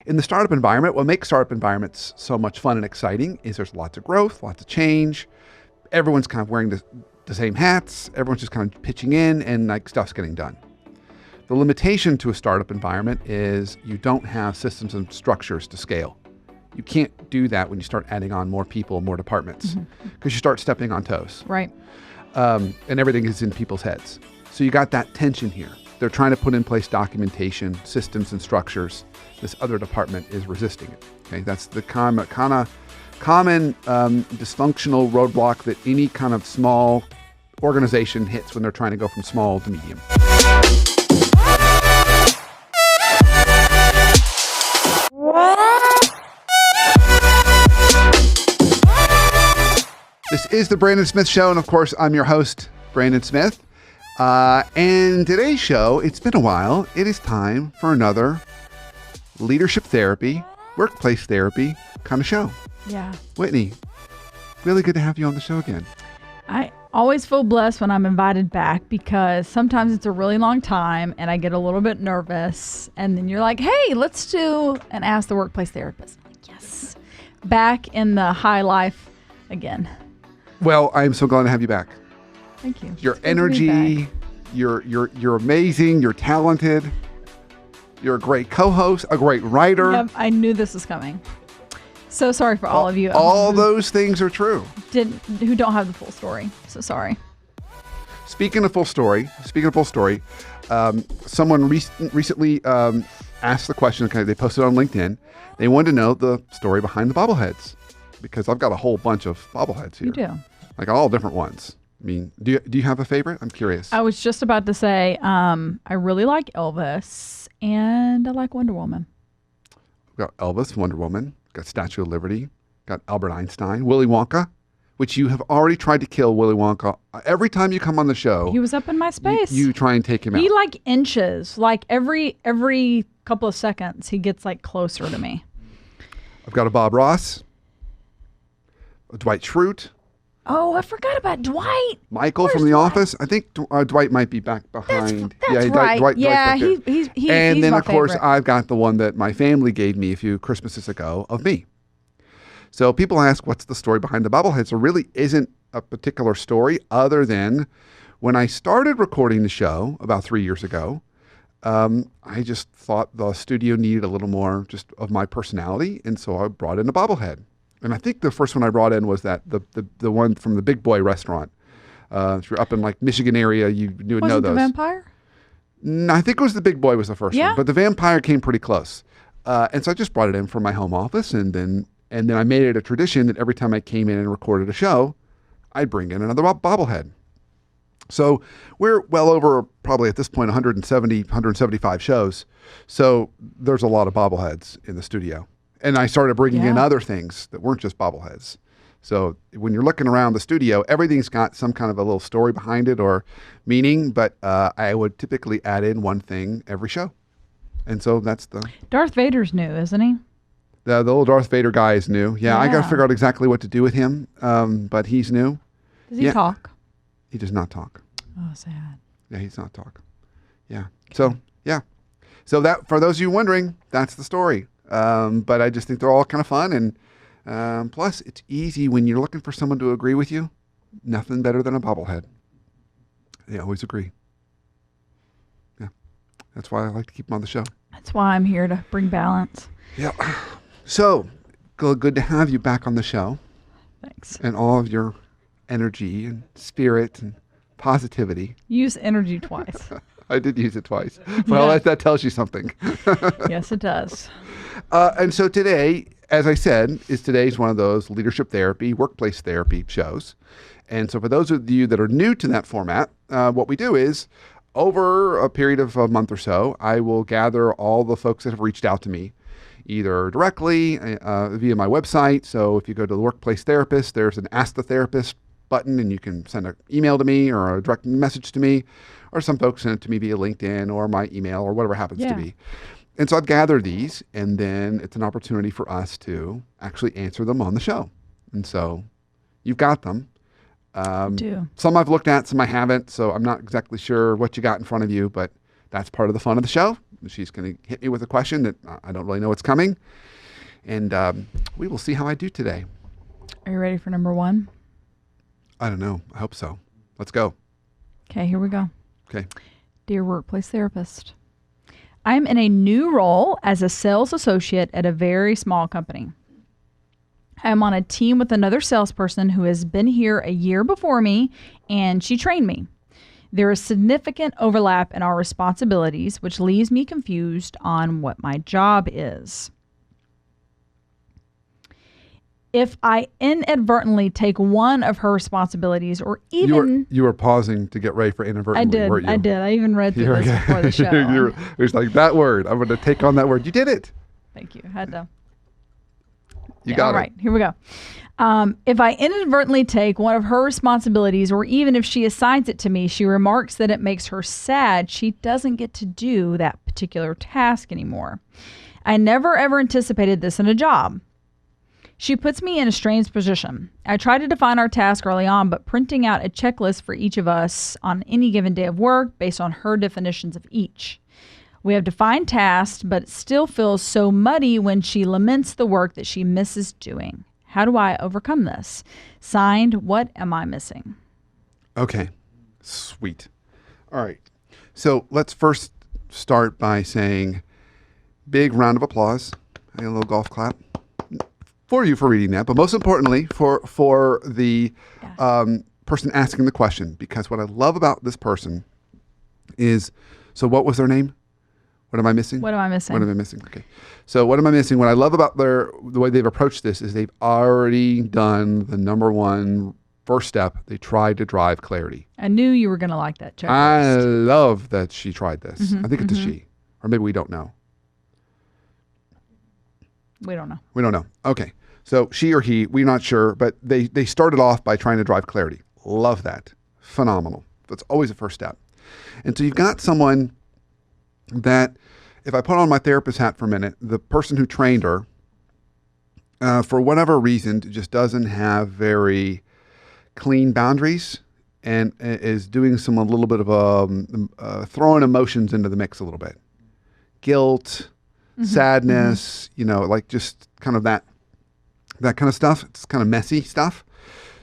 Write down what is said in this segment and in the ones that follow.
In the startup environment, what makes startup environments so much fun and exciting is there's lots of growth, lots of change. Everyone's kind of wearing the same hats. Everyone's just kind of pitching in and like stuff's getting done. The limitation to a startup environment is you don't have systems and structures to scale. You can't do that when you start adding on more people, more departments, because you start stepping on toes. Right. And everything is in people's heads. So you got that tension here. They're trying to put in place documentation, systems and structures. This other department is resisting it. Okay, that's the common dysfunctional roadblock that any kind of small organization hits when they're trying to go from small to medium. This is the Brandon Smith Show, and of course, I'm your host, Brandon Smith. And today's show, it's been a while. It is time for another leadership therapy, workplace therapy kind of show. Yeah. Whitney, really good to have you on the show again. I always feel blessed when I'm invited back because sometimes it's a really long time and I get a little bit nervous. And then you're like, hey, let's do an Ask the Workplace Therapist. I'm like, yes. Back in the high life again. Well, I'm so glad to have you back. Thank you. Your energy, you're amazing, you're talented, you're a great co-host, a great writer. Yep, I knew this was coming. So sorry for all of you. All those things are true. Who don't have the full story. So sorry. Speaking of full story, someone recently asked the question, they posted on LinkedIn. They wanted to know the story behind the bobbleheads because I've got a whole bunch of bobbleheads here. You do. Like all different ones. I mean, do you have a favorite? I'm curious. I was just about to say, I really like Elvis and I like Wonder Woman. We've got Elvis, Wonder Woman, got Statue of Liberty, got Albert Einstein, Willy Wonka, which you have already tried to kill Willy Wonka. Every time you come on the show, he was up in my space. You try and take him out. He like inches, like every couple of seconds, he gets like closer to me. I've got a Bob Ross, a Dwight Schrute. Oh, I forgot about Dwight. Michael Where's from The Dwight? Office. I think Dwight might be back behind. That's right. Dwight's back there. he's and then, my of course, favorite. I've got the one that my family gave me a few Christmases ago of me. So people ask, what's the story behind the bobbleheads? There really isn't a particular story other than when I started recording the show about 3 years ago, I just thought the studio needed a little more just of my personality. And so I brought in a bobblehead. And I think the first one I brought in was the one from the Big Boy restaurant. If you're up in like Michigan area, you would know those. Was it the vampire? No, I think it was the Big Boy was the first one, but the vampire came pretty close. And so I just brought it in from my home office, and then I made it a tradition that every time I came in and recorded a show, I'd bring in another bobblehead. So we're well over probably at this point 175 shows. So there's a lot of bobbleheads in the studio. And I started bringing in other things that weren't just bobbleheads. So when you're looking around the studio, everything's got some kind of a little story behind it or meaning, but I would typically add in one thing every show. And so that's the... Darth Vader's new, isn't he? The little Darth Vader guy is new. Yeah, I got to figure out exactly what to do with him, but he's new. Does he talk? He does not talk. Oh, sad. Yeah, he's not talk. Yeah. So, yeah. So that, for those of you wondering, that's the story. But I just think they're all kind of fun. And plus, it's easy when you're looking for someone to agree with you. Nothing better than a bobblehead. They always agree. Yeah. That's why I like to keep them on the show. That's why I'm here to bring balance. Yeah. So, good to have you back on the show. Thanks. And all of your energy and spirit and positivity. Use energy twice. I did use it twice. Well, that tells you something. Yes, it does. And so today, as I said, today's one of those leadership therapy, workplace therapy shows. And so for those of you that are new to that format, what we do is over a period of a month or so, I will gather all the folks that have reached out to me, either directly via my website. So if you go to the Workplace Therapist, there's an Ask the Therapist button, and you can send an email to me or a direct message to me, or some folks send it to me via LinkedIn or my email or whatever happens to be. And so I've gathered these, and then it's an opportunity for us to actually answer them on the show. And so you've got them. Some I've looked at, some I haven't, so I'm not exactly sure what you got in front of you, but that's part of the fun of the show. She's going to hit me with a question that I don't really know what's coming. And we will see how I do today. Are you ready for number 1? I don't know. I hope so. Let's go. Okay, here we go. Okay. Dear workplace therapist, I'm in a new role as a sales associate at a very small company. I'm on a team with another salesperson who has been here a year before me, and she trained me. There is significant overlap in our responsibilities, which leaves me confused on what my job is. If I inadvertently take one of her responsibilities, or even... You were pausing to get ready for inadvertently, weren't you? I did. I even read through this before the show. It was like, that word. I'm going to take on that word. You did it. Thank you. Had to... You got it. All right, here we go. If I inadvertently take one of her responsibilities, or even if she assigns it to me, she remarks that it makes her sad she doesn't get to do that particular task anymore. I never ever anticipated this in a job. She puts me in a strange position. I try to define our task early on, but printing out a checklist for each of us on any given day of work based on her definitions of each. We have defined tasks, but it still feels so muddy when she laments the work that she misses doing. How do I overcome this? Signed, what am I missing? Okay, sweet. All right. So let's first start by saying big round of applause. A little golf clap for you for reading that, but most importantly for the person asking the question, because what I love about this person is, so what was their name? What am I missing? What am I missing? What am I missing? Okay. So what am I missing? What I love about the way they've approached this is they've already done the number one first step. They tried to drive clarity. I knew you were going to like that checklist. I love that she tried this. I think it's a she, or maybe we don't know. We don't know. We don't know. Okay. So she or he, we're not sure, but they started off by trying to drive clarity. Love that. Phenomenal. That's always the first step. And so you've got someone that, if I put on my therapist hat for a minute, the person who trained her, for whatever reason, just doesn't have very clean boundaries and is doing a little bit of throwing emotions into the mix a little bit. Guilt, sadness, like just kind of that kind of stuff. It's kind of messy stuff.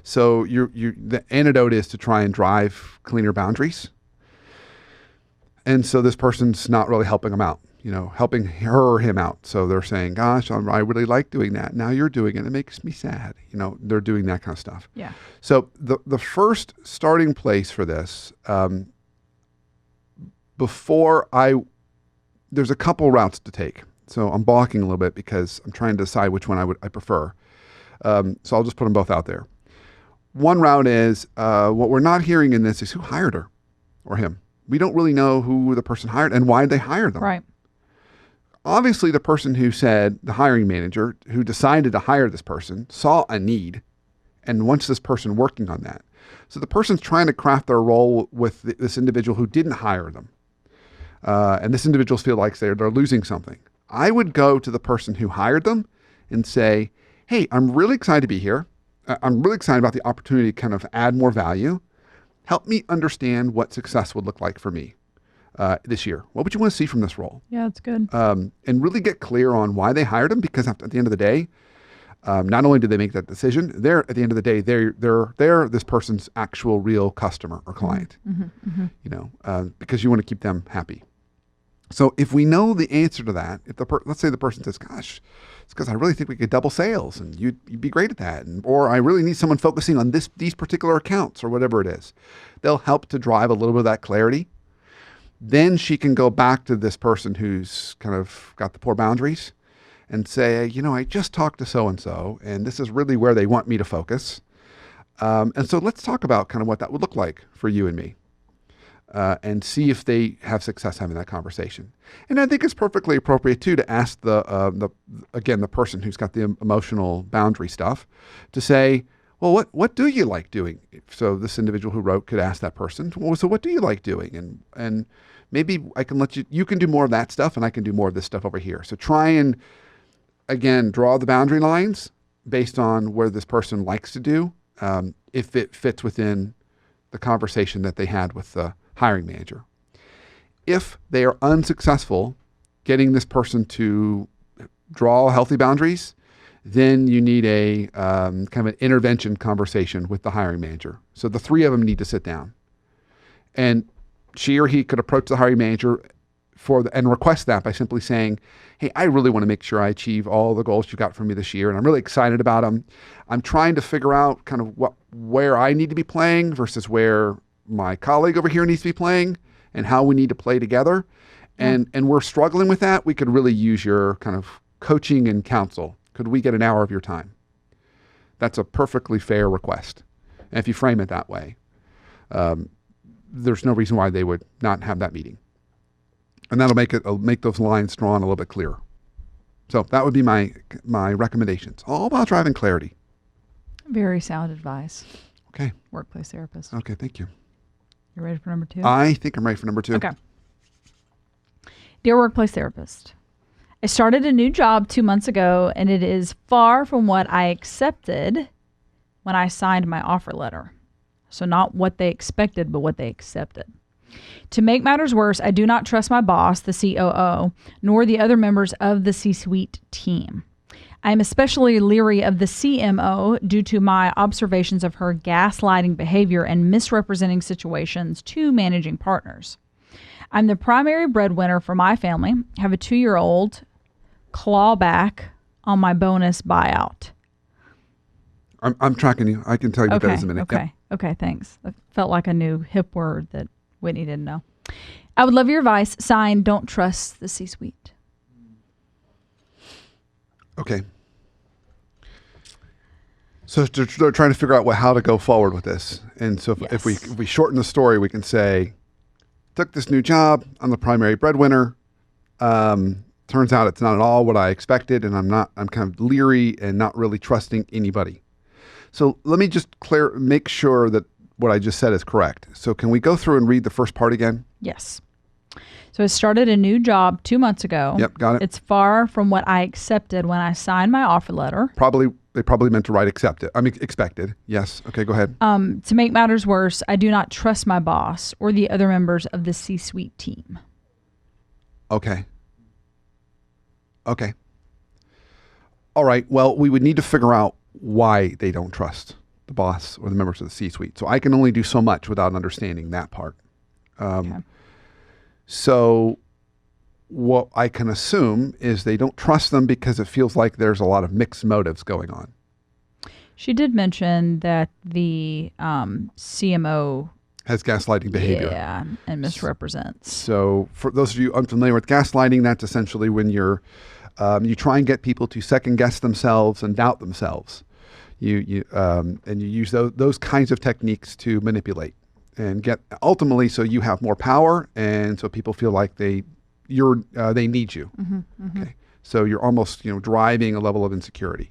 So the antidote is to try and drive cleaner boundaries. And so this person's not really helping them out, helping her or him out. So they're saying, gosh, I really like doing that. Now you're doing it. It makes me sad. They're doing that kind of stuff. Yeah. So the first starting place for this, there's a couple routes to take. So I'm balking a little bit because I'm trying to decide which one I prefer. So I'll just put them both out there. One route is, what we're not hearing in this is who hired her or him. We don't really know who the person hired and why they hired them. Right. Obviously, the person who said, the hiring manager who decided to hire this person, saw a need and wants this person working on that. So the person's trying to craft their role with this individual who didn't hire them. And this individual feels like they're losing something. I would go to the person who hired them and say, hey, I'm really excited to be here. I'm really excited about the opportunity to kind of add more value. Help me understand what success would look like for me this year. What would you want to see from this role? Yeah, that's good. And really get clear on why they hired them, because at the end of the day, not only did they make that decision, at the end of the day, they're this person's actual real customer or client, because you want to keep them happy. So if we know the answer to that, let's say the person says, gosh, it's because I really think we could double sales and you'd be great at that. Or I really need someone focusing on these particular accounts or whatever it is. They'll help to drive a little bit of that clarity. Then she can go back to this person who's kind of got the poor boundaries and say, I just talked to so-and-so and this is really where they want me to focus. And so let's talk about kind of what that would look like for you and me. And see if they have success having that conversation. And I think it's perfectly appropriate too to ask the person who's got the emotional boundary stuff to say, well, what do you like doing? So this individual who wrote could ask that person, well, so what do you like doing? And maybe I can let you can do more of that stuff and I can do more of this stuff over here. So try and, again, draw the boundary lines based on where this person likes to do, if it fits within the conversation that they had with the hiring manager. If they are unsuccessful getting this person to draw healthy boundaries, then you need a kind of an intervention conversation with the hiring manager. So the three of them need to sit down. And she or he could approach the hiring manager and request that by simply saying, hey, I really want to make sure I achieve all the goals you got for me this year, and I'm really excited about them. I'm trying to figure out kind of where I need to be playing versus where my colleague over here needs to be playing and how we need to play together. And we're struggling with that. We could really use your kind of coaching and counsel. Could we get an hour of your time? That's a perfectly fair request. And if you frame it that way, there's no reason why they would not have that meeting. And that'll make those lines drawn a little bit clearer. So that would be my recommendations. All about driving clarity. Very sound advice. Okay. Workplace therapist. Okay, thank you. You ready for number 2? I think I'm ready for number 2. Okay. Dear workplace therapist, I started a new job 2 months ago, and it is far from what I accepted when I signed my offer letter. So not what they expected, but what they accepted. To make matters worse, I do not trust my boss, the COO, nor the other members of the C-suite team. I am especially leery of the CMO due to my observations of her gaslighting behavior and misrepresenting situations to managing partners. I'm the primary breadwinner for my family, have a 2-year-old, clawback on my bonus buyout. I'm tracking you. I can tell you what that is in a minute. Okay. Yep. Okay, thanks. It felt like a new hip word that Whitney didn't know. I would love your advice. Signed, don't trust the C-suite. Okay. So they're trying to figure out how to go forward with this. And so if we shorten the story, we can say, took this new job. I'm the primary breadwinner. Turns out it's not at all what I expected, and I'm kind of leery and not really trusting anybody. So let me just make sure that what I just said is correct. So can we go through and read the first part again? Yes. So I started a new job 2 months ago. Yep, got it. It's far from what I accepted when I signed my offer letter. They probably meant to write expected. Yes. Okay, go ahead. To make matters worse, I do not trust my boss or the other members of the C-suite team. Okay. All right. Well, we would need to figure out why they don't trust the boss or the members of the C-suite. So I can only do so much without understanding that part. Okay. So what I can assume is they don't trust them because it feels like there's a lot of mixed motives going on. She did mention that the CMO has gaslighting behavior. Yeah, and misrepresents. So for those of you unfamiliar with gaslighting, that's essentially when you try and get people to second guess themselves and doubt themselves. You use those kinds of techniques to manipulate and get ultimately so you have more power, and so people feel like they need you. Mm-hmm, mm-hmm. Okay, so you're almost driving a level of insecurity.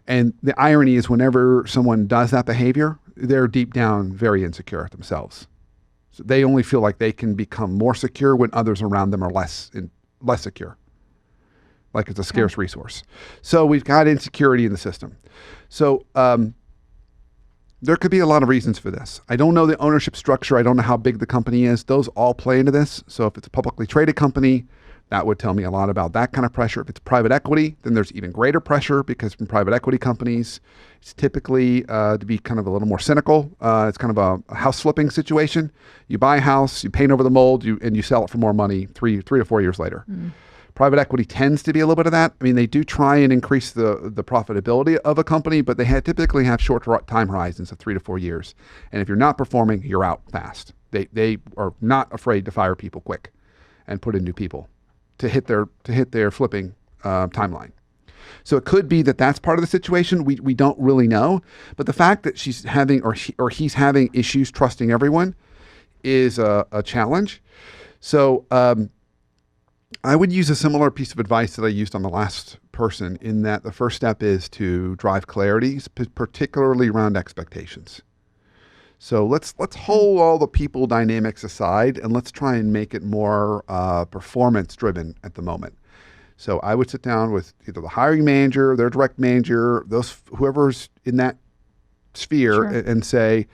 And the irony is, whenever someone does that behavior, they're deep down very insecure themselves. So they only feel like they can become more secure when others around them are less secure. Like it's a scarce resource. So we've got insecurity in the system. So there could be a lot of reasons for this. I don't know the ownership structure. I don't know how big the company is. Those all play into this. So if it's a publicly traded company, that would tell me a lot about that kind of pressure. If it's private equity, then there's even greater pressure, because from private equity companies, it's typically to be kind of a little more cynical. It's kind of a house flipping situation. You buy a house, you paint over the mold, and you sell it for more money 3 to 4 years later. Mm. Private equity tends to be a little bit of that. I mean, they do try and increase the profitability of a company, but they typically have short time horizons of 3 to 4 years. And if you're not performing, you're out fast. They are not afraid to fire people quick and put in new people to hit their flipping timeline. So it could be that that's part of the situation. We don't really know, but the fact that she's having or he's having issues trusting everyone is a challenge. So I would use a similar piece of advice that I used on the last person, in that the first step is to drive clarity, particularly around expectations. So let's hold all the people dynamics aside, and let's try and make it more performance driven at the moment. So I would sit down with either the hiring manager, their direct manager, whoever's in that sphere, sure, and say,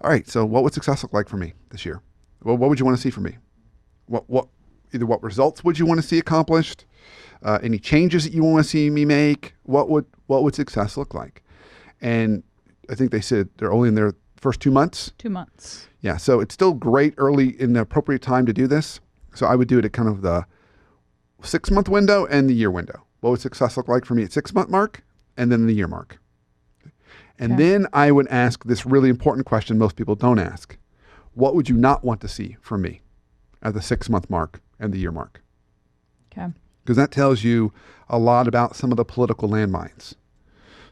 all right, so what would success look like for me this year? Well, what would you want to see from me? What either what results would you want to see accomplished, any changes that you want to see me make, what would success look like? And I think they said they're only in their first 2 months. 2 months. Yeah, so it's still great early in the appropriate time to do this. So I would do it at kind of the 6-month window and the year window. What would success look like for me at 6-month mark and then the year mark? And then I would ask this really important question most people don't ask. What would you not want to see from me at the 6-month mark and the year mark? Okay. Because that tells you a lot about some of the political landmines.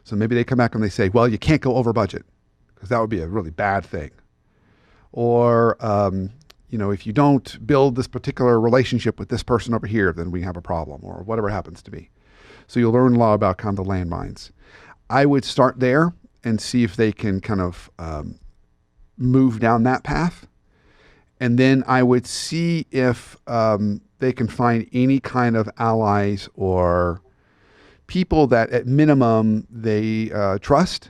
So maybe they come back and they say, well, you can't go over budget because that would be a really bad thing. Or, if you don't build this particular relationship with this person over here, then we have a problem, or whatever happens to be. So you'll learn a lot about kind of the landmines. I would start there and see if they can kind of move down that path. And then I would see if they can find any kind of allies or people that at minimum they trust,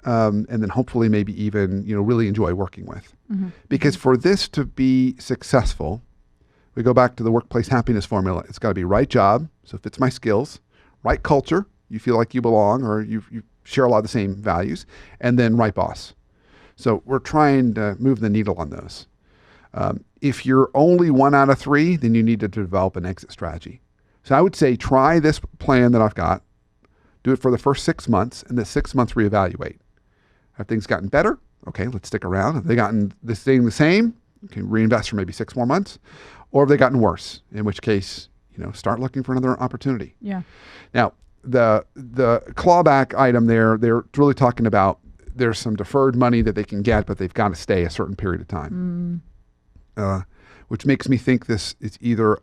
and then hopefully maybe even, really enjoy working with. Mm-hmm. Because for this to be successful, we go back to the workplace happiness formula. It's got to be right job, so it fits my skills, right culture, you feel like you belong or you share a lot of the same values, and then right boss. So we're trying to move the needle on those. If you're only 1 out of 3, then you need to develop an exit strategy. So I would say try this plan that I've got, do it for the first 6 months, and the 6 months reevaluate. Have things gotten better? Okay, let's stick around. Have they gotten this thing the same? Okay, reinvest for maybe 6 more months. Or have they gotten worse? In which case, start looking for another opportunity. Yeah. Now, the clawback item there, they're really talking about there's some deferred money that they can get, but they've got to stay a certain period of time. Which makes me think this is either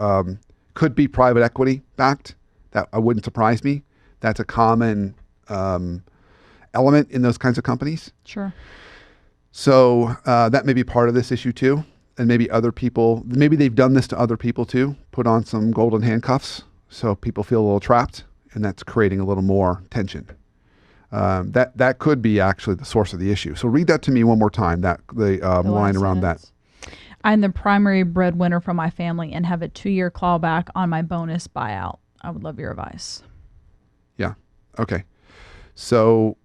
could be private equity backed. That wouldn't surprise me. That's a common element in those kinds of companies. Sure. So that may be part of this issue too. And maybe other people, maybe they've done this to other people too, put on some golden handcuffs so people feel a little trapped, and that's creating a little more tension. That could be actually the source of the issue. So read that to me one more time, the line around that. I'm the primary breadwinner for my family and have a 2-year clawback on my bonus buyout. I would love your advice. Yeah. Okay. So,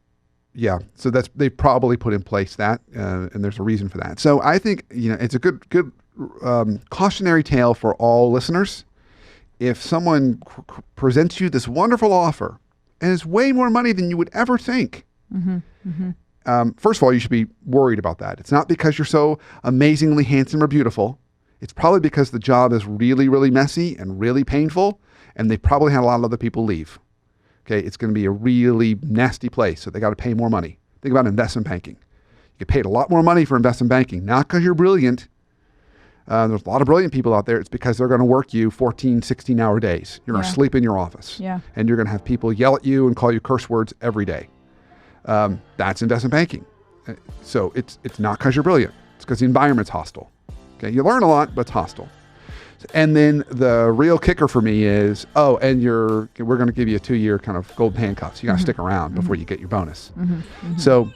yeah. So they probably put in place that, and there's a reason for that. So I think it's a good cautionary tale for all listeners. If someone presents you this wonderful offer and it's way more money than you would ever think. Mm-hmm. Mm-hmm. First of all, you should be worried about that. It's not because you're so amazingly handsome or beautiful. It's probably because the job is really, really messy and really painful, and they probably had a lot of other people leave. Okay, it's going to be a really nasty place, so they got to pay more money. Think about investment banking. You get paid a lot more money for investment banking, not because you're brilliant. There's a lot of brilliant people out there. It's because they're going to work you 14, 16-hour days. You're going to sleep in your office. Yeah. And you're going to have people yell at you and call you curse words every day. That's investment banking. So it's not because you're brilliant. It's because the environment's hostile. Okay, you learn a lot, but it's hostile. And then the real kicker for me is, and we're going to give you a 2-year kind of golden handcuffs. You got to stick around before you get your bonus. Mm-hmm. Mm-hmm. So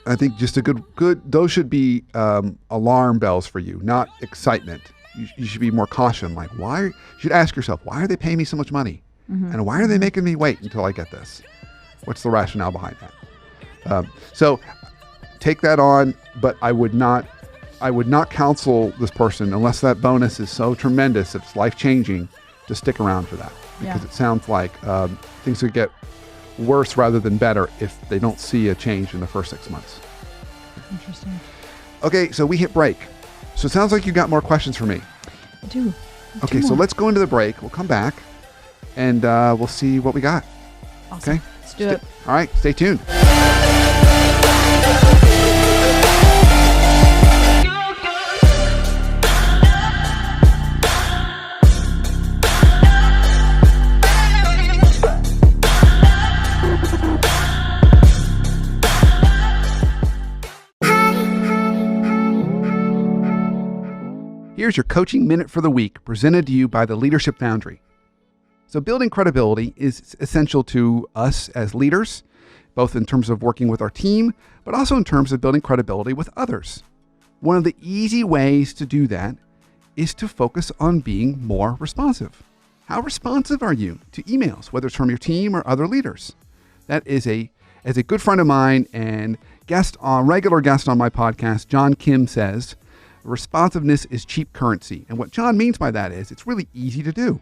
I think just a good. Those should be alarm bells for you, not excitement. You should be more caution. Like, why? You should ask yourself, why are they paying me so much money? Mm-hmm. And why are they making me wait until I get this? What's the rationale behind that? So take that on, but I would not counsel this person unless that bonus is so tremendous, it's life-changing, to stick around for that. Because it sounds like things could get worse rather than better if they don't see a change in the first 6 months. Interesting. Okay, so we hit break. So it sounds like you got more questions for me. I do. Okay, so let's go into the break. We'll come back and we'll see what we got. Awesome. Okay? Let's do it. All right, stay tuned. Here's your coaching minute for the week, presented to you by the Leadership Foundry. So building credibility is essential to us as leaders, both in terms of working with our team, but also in terms of building credibility with others. One of the easy ways to do that is to focus on being more responsive. How responsive are you to emails, whether it's from your team or other leaders? That is as a good friend of mine and regular guest on my podcast, John Kim, says, responsiveness is cheap currency. And what John means by that is it's really easy to do,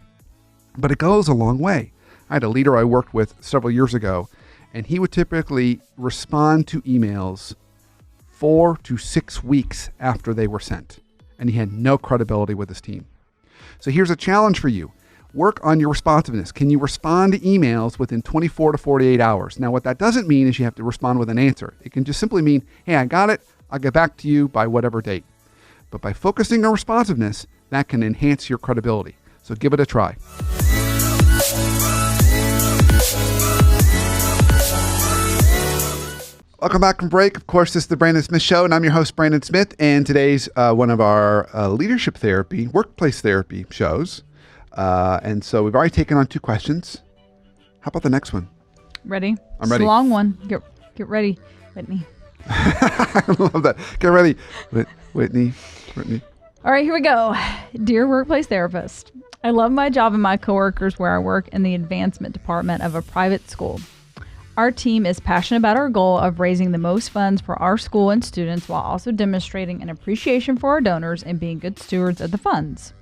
but it goes a long way. I had a leader I worked with several years ago, and he would typically respond to emails 4 to 6 weeks after they were sent, and he had no credibility with his team. So here's a challenge for you. Work on your responsiveness. Can you respond to emails within 24 to 48 hours? Now, what that doesn't mean is you have to respond with an answer. It can just simply mean, hey, I got it. I'll get back to you by whatever date. But by focusing on responsiveness, that can enhance your credibility. So give it a try. Welcome back from break. Of course, this is the Brandon Smith Show, and I'm your host, Brandon Smith. And today's one of our leadership therapy, workplace therapy shows. And so we've already taken on 2 questions. How about the next one? Ready? I'm ready. It's a long one. Get ready, Whitney. I love that. Get ready, Whitney. All right, here we go. Dear workplace therapist, I love my job and my coworkers where I work in the advancement department of a private school. Our team is passionate about our goal of raising the most funds for our school and students while also demonstrating an appreciation for our donors and being good stewards of the funds.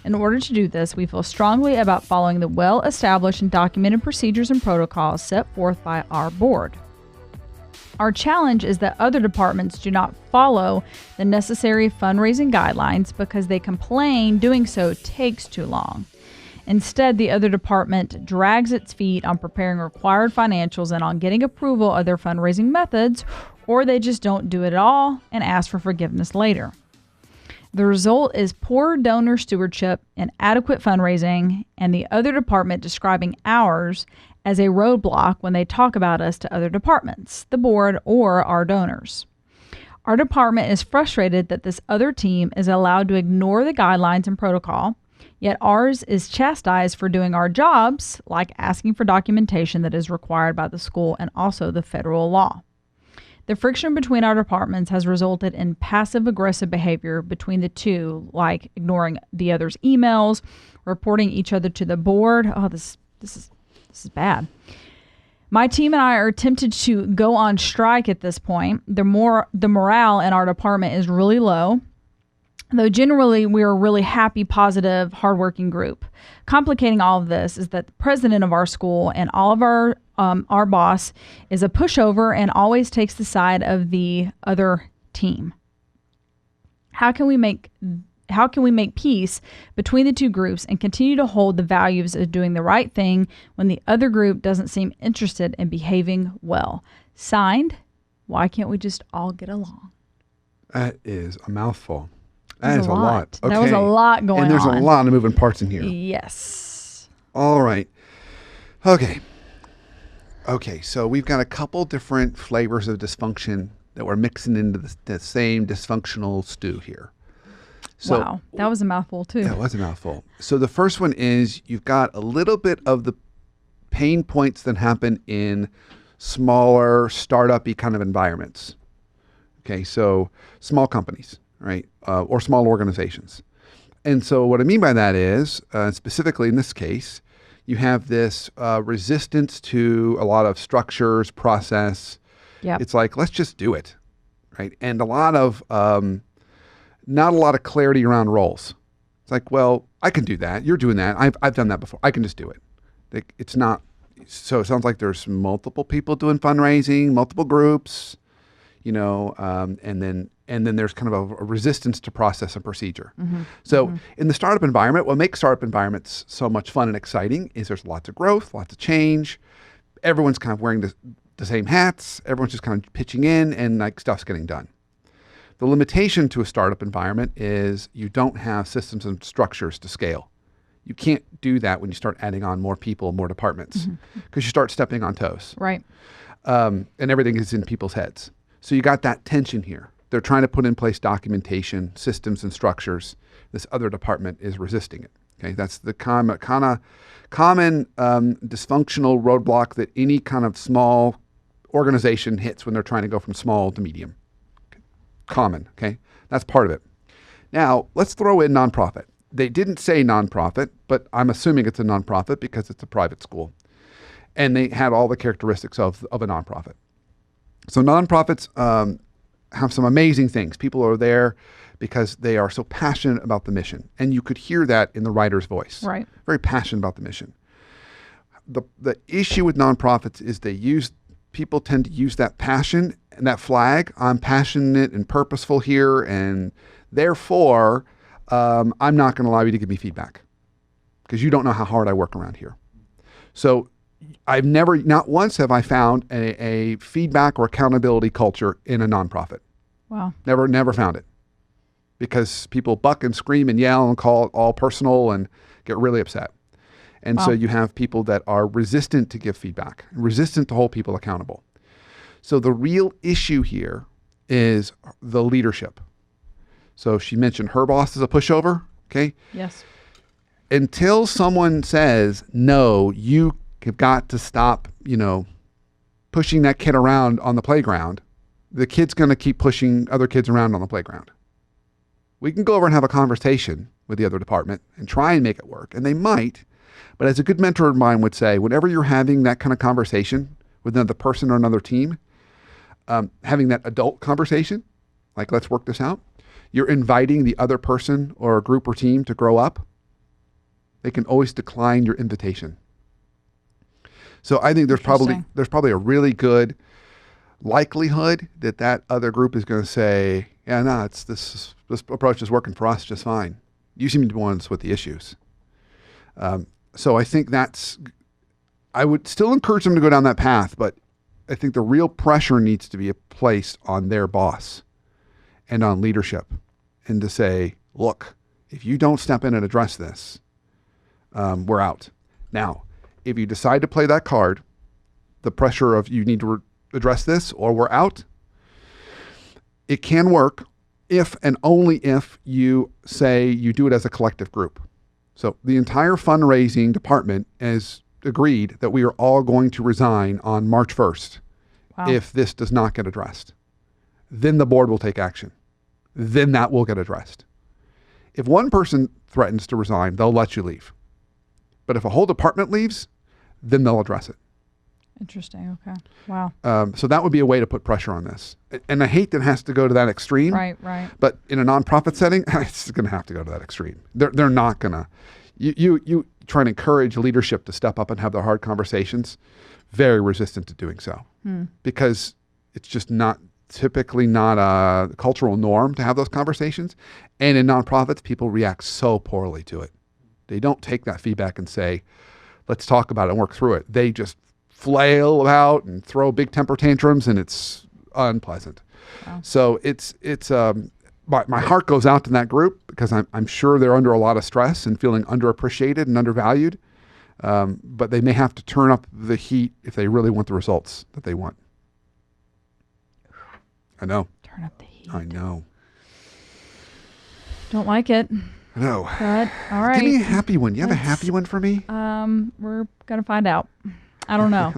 In order to do this, we feel strongly about following the well-established and documented procedures and protocols set forth by our board. Our challenge is that other departments do not follow the necessary fundraising guidelines because they complain doing so takes too long. Instead, the other department drags its feet on preparing required financials and on getting approval of their fundraising methods, or they just don't do it at all and ask for forgiveness later. The result is poor donor stewardship, inadequate fundraising, and the other department describing ours as a roadblock when they talk about us to other departments, the board, or our donors. Our department is frustrated that this other team is allowed to ignore the guidelines and protocol, yet ours is chastised for doing our jobs, like asking for documentation that is required by the school and also the federal law. The friction between our departments has resulted in passive-aggressive behavior between the two, like ignoring the other's emails, reporting each other to the board. Oh, this is bad. My team and I are tempted to go on strike at this point. The morale in our department is really low, though generally we're a really happy, positive, hardworking group. Complicating all of this is that the president of our school and all of our boss is a pushover and always takes the side of the other team. How can we make peace between the two groups and continue to hold the values of doing the right thing when the other group doesn't seem interested in behaving well? Signed, why can't we just all get along? That is a mouthful. That is a lot. Okay. That was a lot going on. And there's a lot of moving parts in here. Yes. All right. Okay, so we've got a couple different flavors of dysfunction that we're mixing into the same dysfunctional stew here. So, wow, that was a mouthful too. That was a mouthful. So the first one is you've got a little bit of the pain points that happen in smaller, startup-y kind of environments. Okay, so small companies, right, or small organizations. And so what I mean by that is, specifically in this case, you have this resistance to a lot of structures, process. Yep. It's like, let's just do it, right? And a lot of, not a lot of clarity around roles. It's like, well, I can do that. You're doing that. I've done that before. I can just do it. It's not, so it sounds like there's multiple people doing fundraising, multiple groups, and then there's kind of a resistance to process and procedure. Mm-hmm. So in the startup environment, what makes startup environments so much fun and exciting is there's lots of growth, lots of change. Everyone's kind of wearing the same hats. Everyone's just kind of pitching in and like stuff's getting done. The limitation to a startup environment is you don't have systems and structures to scale. You can't do that when you start adding on more people, more departments, because you start stepping on toes. Right. And everything is in people's heads. So you got that tension here. They're trying to put in place documentation, systems, and structures. This other department is resisting it. Okay, that's the common dysfunctional roadblock that any kind of small organization hits when they're trying to go from small to medium. Okay. Common, okay? That's part of it. Now, let's throw in nonprofit. They didn't say nonprofit, but I'm assuming it's a nonprofit because it's a private school. And they had all the characteristics of a nonprofit. So nonprofits have some amazing things. People are there because they are so passionate about the mission. And you could hear that in the writer's voice. Right. Very passionate about the mission. The issue with nonprofits is people tend to use that passion and that flag. I'm passionate and purposeful here, and therefore, I'm not going to allow you to give me feedback because you don't know how hard I work around here. So not once have I found a feedback or accountability culture in a nonprofit. Wow. Never found it, because people buck and scream and yell and call it all personal and get really upset. And so you have people that are resistant to give feedback, resistant to hold people accountable. So the real issue here is the leadership. So she mentioned her boss is a pushover. Okay. Yes. Until someone says, no, you have got to stop, pushing that kid around on the playground, the kid's going to keep pushing other kids around on the playground. We can go over and have a conversation with the other department and try and make it work. And they might. But as a good mentor of mine would say, whenever you're having that kind of conversation with another person or another team, having that adult conversation, like, let's work this out, you're inviting the other person or a group or team to grow up. They can always decline your invitation. So I think there's probably a really good likelihood that other group is going to say, yeah, no, this approach is working for us just fine. You seem to be the ones with the issues. So I think I would still encourage them to go down that path, but I think the real pressure needs to be placed on their boss and on leadership, and to say, look, if you don't step in and address this, we're out. Now, if you decide to play that card, the pressure of you need to address this or we're out, it can work if and only if you say you do it as a collective group. So the entire fundraising department has agreed that we are all going to resign on March 1st if this does not get addressed. Then the board will take action. Then that will get addressed. If one person threatens to resign, they'll let you leave. But if a whole department leaves, then they'll address it. Interesting. Okay. Wow. So that would be a way to put pressure on this. And I hate that it has to go to that extreme. Right. But in a nonprofit setting, it's going to have to go to that extreme. They're not going to. You try and encourage leadership to step up and have the hard conversations. Very resistant to doing so because it's just typically not a cultural norm to have those conversations. And in nonprofits, people react so poorly to it. They don't take that feedback and say, let's talk about it and work through it. They just flail about and throw big temper tantrums, and it's unpleasant. Wow. So my heart goes out to that group because I'm sure they're under a lot of stress and feeling underappreciated and undervalued. But they may have to turn up the heat if they really want the results that they want. I know. Turn up the heat. I know. Don't like it. I know. But all right. Give me a happy one. You have a happy one for me? We're gonna find out. I don't know.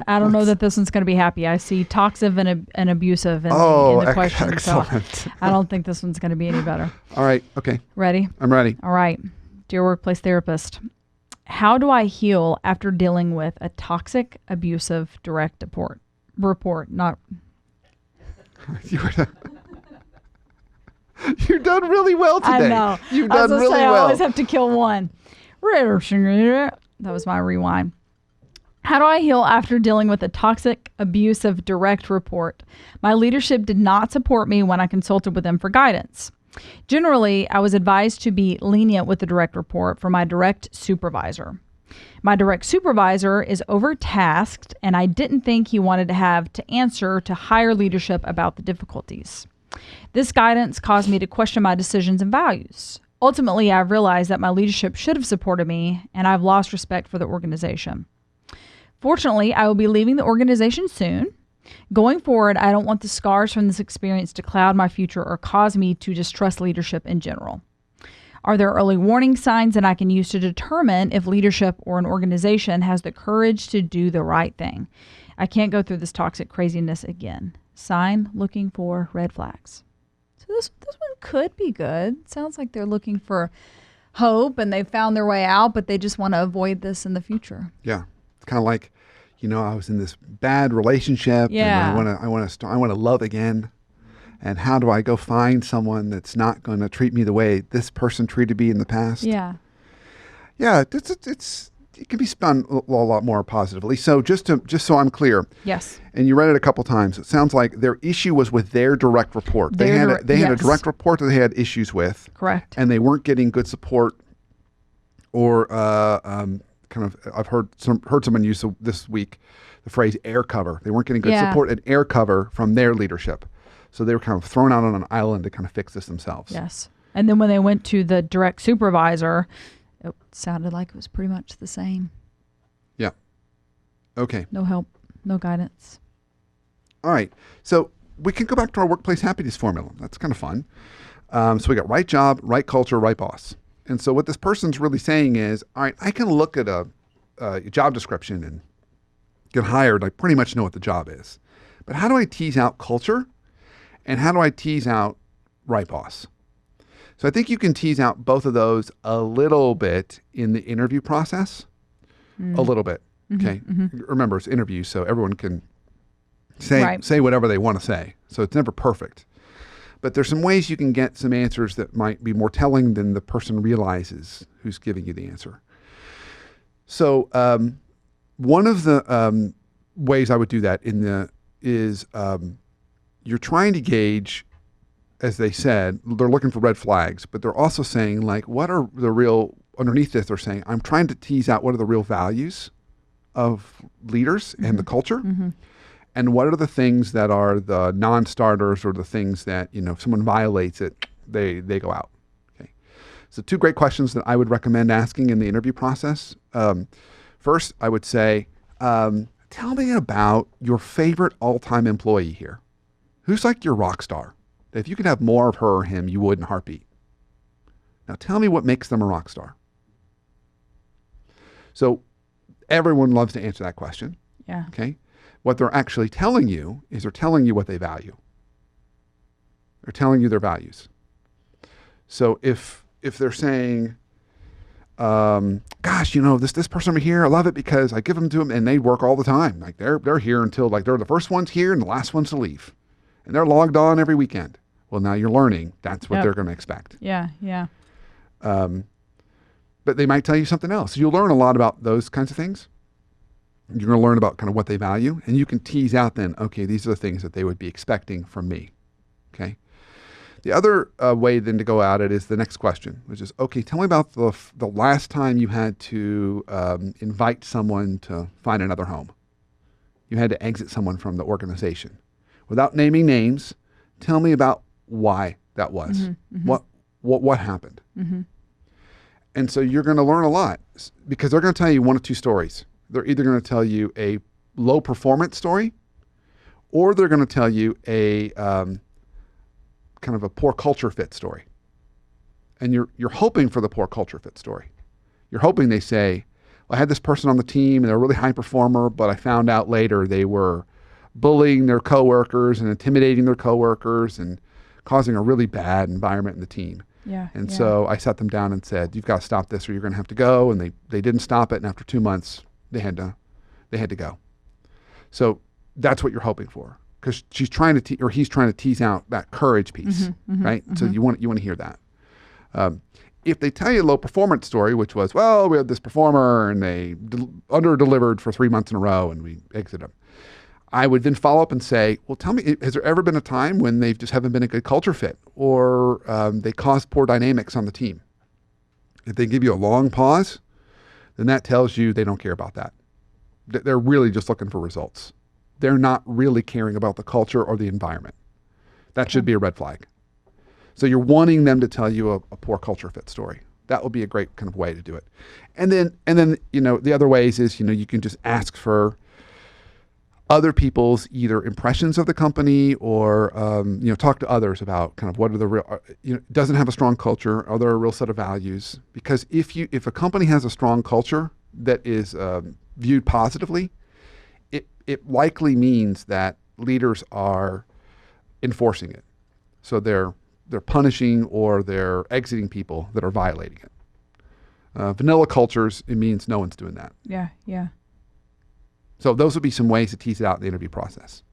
I don't know that this one's going to be happy. I see toxic and abusive in the question. Excellent. So I don't think this one's going to be any better. All right. Okay. Ready? I'm ready. All right. Dear workplace therapist, how do I heal after dealing with a toxic, abusive direct report? Not. You've done really well today. I know. You've done really well. I always have to kill one. That was my rewind. How do I heal after dealing with a toxic, abusive direct report? My leadership did not support me when I consulted with them for guidance. Generally, I was advised to be lenient with the direct report for my direct supervisor. My direct supervisor is overtasked, and I didn't think he wanted to have to answer to higher leadership about the difficulties. This guidance caused me to question my decisions and values. Ultimately, I've realized that my leadership should have supported me, and I've lost respect for the organization. Fortunately, I will be leaving the organization soon. Going forward, I don't want the scars from this experience to cloud my future or cause me to distrust leadership in general. Are there early warning signs that I can use to determine if leadership or an organization has the courage to do the right thing? I can't go through this toxic craziness again. Sign, looking for red flags. So this one could be good. Sounds like they're looking for hope and they found their way out, but they just want to avoid this in the future. Yeah. It's kind of like, I was in this bad relationship Yeah. and I want to love again. And how do I go find someone that's not going to treat me the way this person treated me in the past? Yeah. Yeah, it can be spun a lot more positively. So just so I'm clear, Yes. and you read it a couple times, it sounds like their issue was with their direct report. They had a Yes. direct report that they had issues with, Correct. and they weren't getting good support, or I've heard someone use this week the phrase air cover. They weren't getting good support and air cover from their leadership, so they were kind of thrown out on an island to kind of fix this themselves. Yes. And then when they went to the direct supervisor, it sounded like it was pretty much the same. Yeah. Okay. No help, no guidance. All right. So we can go back to our workplace happiness formula. That's kind of fun. So we got right job, right culture, right boss. And so what this person's really saying is, all right, I can look at a job description and get hired. I pretty much know what the job is. But how do I tease out culture? And how do I tease out right boss? So I think you can tease out both of those a little bit in the interview process. A little bit. Okay. Remember, it's interviews, so everyone can say whatever they want to say. So it's never perfect. But there's some ways you can get some answers that might be more telling than the person realizes who's giving you the answer. So one of the ways I would do that is you're trying to gauge, as they said, they're looking for red flags, but they're also saying, like, what are the real, underneath this, they're saying, I'm trying to tease out what are the real values of leaders and the culture, and what are the things that are the non-starters or the things that, if someone violates it, they go out. Okay. So 2 great questions that I would recommend asking in the interview process. First, I would say, tell me about your favorite all-time employee here. Who's like your rock star? If you could have more of her or him, you would in a heartbeat. Now tell me what makes them a rock star. So everyone loves to answer that question. Yeah. Okay. What they're actually telling you is they're telling you what they value. They're telling you their values. So if they're saying, gosh, this person over here, I love it because I give them to them and they work all the time. Like they're here until they're the first ones here and the last ones to leave. And they're logged on every weekend. Well, now you're learning. That's what they're going to expect. Yeah, yeah. But they might tell you something else. You'll learn a lot about those kinds of things. You're going to learn about kind of what they value. And you can tease out then, okay, these are the things that they would be expecting from me. Okay. The other way then to go at it is the next question, which is, okay, tell me about the last time you had to invite someone to find another home. You had to exit someone from the organization. Without naming names, tell me about why that was. What happened? And so you're going to learn a lot because they're going to tell you 1 of 2 stories. They're either going to tell you a low performance story, or they're going to tell you a kind of a poor culture fit story. And you're hoping for the poor culture fit story. You're hoping they say, well, I had this person on the team and they're a really high performer, but I found out later they were bullying their coworkers and intimidating their coworkers and causing a really bad environment in the team. Yeah. And so I sat them down and said, you've got to stop this or you're going to have to go. And they didn't stop it. And after 2 months, they had to go. So that's what you're hoping for, because she's trying to he's trying to tease out that courage piece, right? So you want to hear that. If they tell you a low performance story, which was, well, we had this performer and they under-delivered for 3 months in a row and we exited them, I would then follow up and say, well, tell me, has there ever been a time when they just haven't been a good culture fit or they caused poor dynamics on the team? If they give you a long pause, then that tells you they don't care about that. They're really just looking for results. They're not really caring about the culture or the environment. That should be a red flag. So you're wanting them to tell you a poor culture fit story. That would be a great kind of way to do it. And then the other ways is, you can just ask for other people's either impressions of the company or, talk to others about kind of what are the real, doesn't have a strong culture, are there a real set of values? Because if a company has a strong culture that is viewed positively, it likely means that leaders are enforcing it. So they're they're punishing or they're exiting people that are violating it. Vanilla cultures, it means no one's doing that. Yeah. Yeah. So those would be some ways to tease it out in the interview process.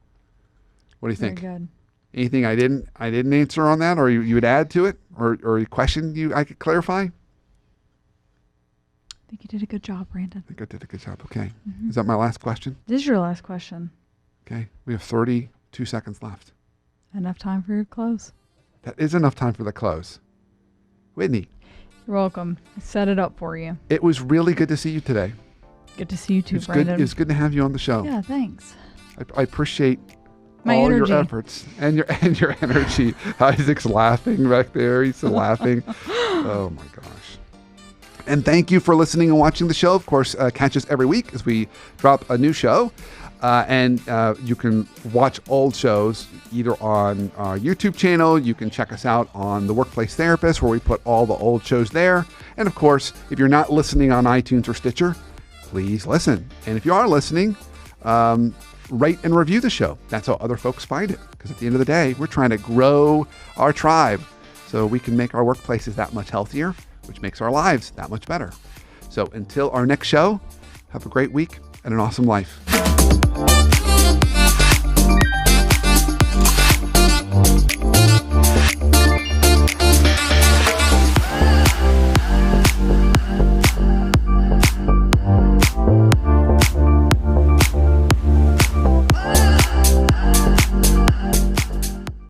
What do you think? Very good. Anything I didn't answer on that, or you would add to it, or a question I could clarify? I think you did a good job, Brandon. I think I did a good job. Okay. Is that my last question? This is your last question. Okay. We have 32 seconds left. Enough time for your close. That is enough time for the close. Whitney, You're welcome. I set it up for you. it was really good to see you today. Good to see you too, It's good. Brandon. It's good to have you on the show. Yeah, thanks. I appreciate My all energy. your efforts and your energy. Isaac's laughing back there. He's still laughing. Oh my gosh. And thank you for listening and watching the show. Of course, catch us every week as we drop a new show. And you can watch old shows either on our YouTube channel. You can check us out on The Workplace Therapist, where we put all the old shows there. And of course, if you're not listening on iTunes or Stitcher, please listen. And if you are listening, rate and review the show. That's how other folks find it. Because at the end of the day, we're trying to grow our tribe so we can make our workplaces that much healthier, which makes our lives that much better. So until our next show, have a great week and an awesome life.